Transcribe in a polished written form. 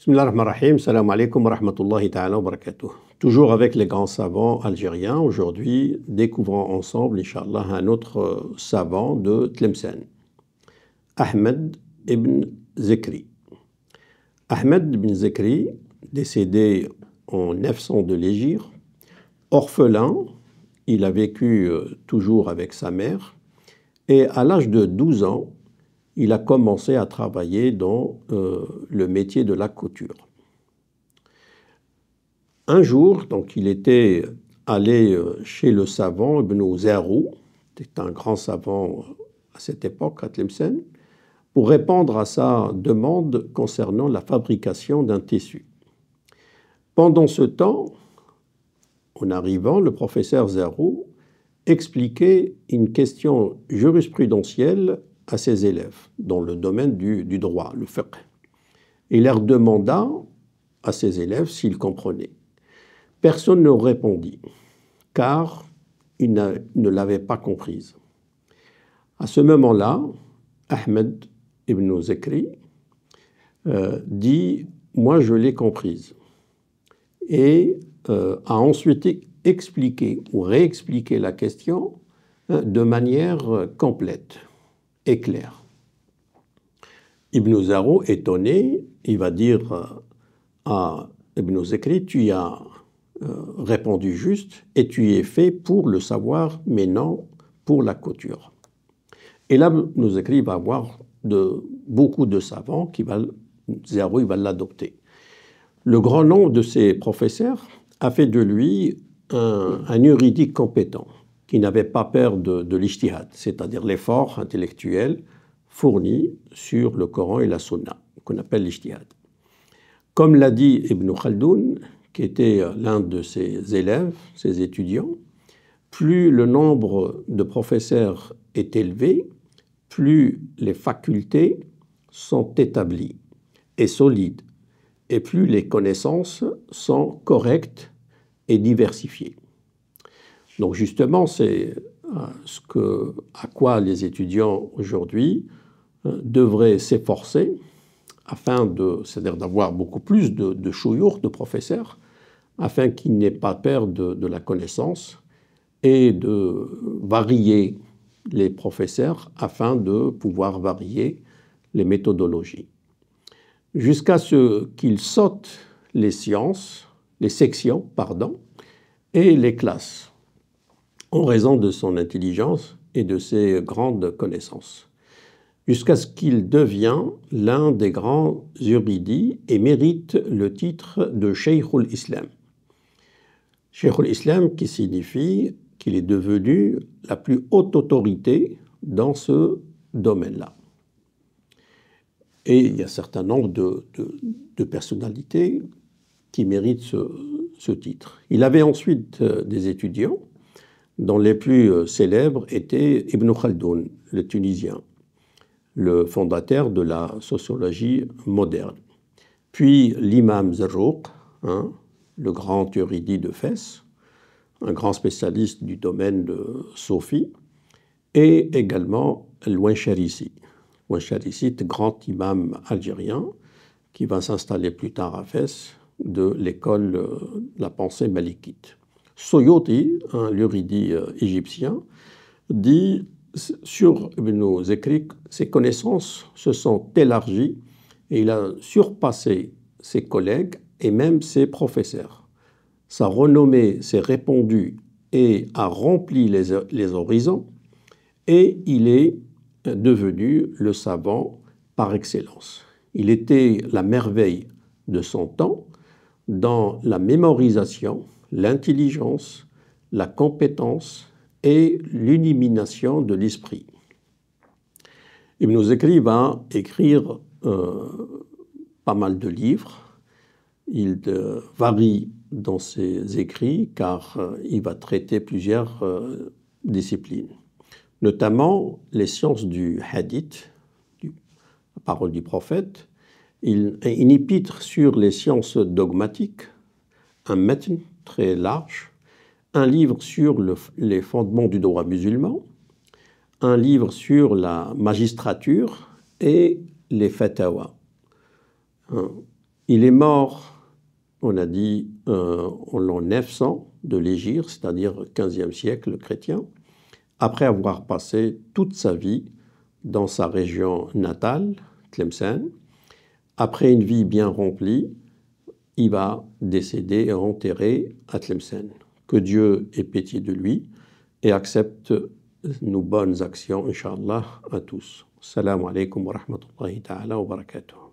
Bismillahirrahmanirrahim, salam alaikum wa rahmatullahi ta'ala wa barakatuh. Toujours avec les grands savants algériens, aujourd'hui découvrons ensemble, Inch'Allah, un autre savant de Tlemcen, Ahmed ibn Zekri. Ahmed ibn Zekri, décédé en 900 de l'Hégire, orphelin, il a vécu toujours avec sa mère et à l'âge de 12 ans, il a commencé à travailler dans le métier de la couture. Un jour, donc, il était allé chez le savant Ibn Zarou, c'était un grand savant à cette époque à Tlemcen, pour répondre à sa demande concernant la fabrication d'un tissu. Pendant ce temps, en arrivant, le professeur Zarou expliquait une question jurisprudentielle à ses élèves dans le domaine du droit, le fiqh. Il leur demanda à ses élèves s'ils comprenaient. Personne ne répondit, car ils ne l'avaient pas comprise. À ce moment-là, Ahmed ibn Zekri dit « Moi, je l'ai comprise » et a ensuite expliqué ou réexpliqué la question de manière complète et clair. Ibn Zarou, étonné, il va dire à Ibn Zekri, tu as répondu juste et tu es fait pour le savoir, mais non pour la couture. Et là, Ibn Zekri va avoir beaucoup de savants Zarou il va l'adopter. Le grand nombre de ses professeurs a fait de lui un juridique compétent, qui n'avait pas peur de l'ijtihad, c'est-à-dire l'effort intellectuel fourni sur le Coran et la Sunna, qu'on appelle l'ijtihad. Comme l'a dit Ibn Khaldoun, qui était l'un de ses élèves, ses étudiants, plus le nombre de professeurs est élevé, plus les facultés sont établies et solides, et plus les connaissances sont correctes et diversifiées. Donc justement, c'est à quoi les étudiants aujourd'hui devraient s'efforcer afin c'est-à-dire d'avoir beaucoup plus de chouyours, de professeurs, afin qu'ils n'aient pas peur de la connaissance et de varier les professeurs afin de pouvoir varier les méthodologies. Jusqu'à ce qu'ils sautent les sections, et les classes, en raison de son intelligence et de ses grandes connaissances, jusqu'à ce qu'il devienne l'un des grands érudits et mérite le titre de Shaykhul Islam. Shaykhul Islam qui signifie qu'il est devenu la plus haute autorité dans ce domaine-là. Et il y a un certain nombre de personnalités qui méritent ce titre. Il avait ensuite des étudiants, dont les plus célèbres étaient Ibn Khaldoun, le Tunisien, le fondateur de la sociologie moderne. Puis l'imam Zarruq, le grand érudit de Fès, un grand spécialiste du domaine de Sophie, et également Al-Wansharisi. Wansharisi, grand imam algérien, qui va s'installer plus tard à Fès, de l'école de la pensée malikite. Suyuti, l'érudit égyptien, dit sur Ibn Zekri, ses connaissances se sont élargies et il a surpassé ses collègues et même ses professeurs. Sa renommée s'est répandue et a rempli les horizons et il est devenu le savant par excellence. Il était la merveille de son temps dans la mémorisation, l'intelligence, la compétence et l'illumination de l'esprit. Ibn Zekri va écrire pas mal de livres. Il varie dans ses écrits car il va traiter plusieurs disciplines, notamment les sciences du hadith, la parole du prophète, une épître sur les sciences dogmatiques, un matn très large, un livre sur les fondements du droit musulman, un livre sur la magistrature et les fatawas. Il est mort, on a dit, en l'an 900 de l'Hégire, c'est-à-dire 15e siècle chrétien, après avoir passé toute sa vie dans sa région natale, Tlemcen. Après une vie bien remplie, il va décéder et enterré à Tlemcen. Que Dieu ait pitié de lui et accepte nos bonnes actions, Inch'Allah, à tous. Assalamu alaikum wa rahmatullahi ta'ala wa barakatuh.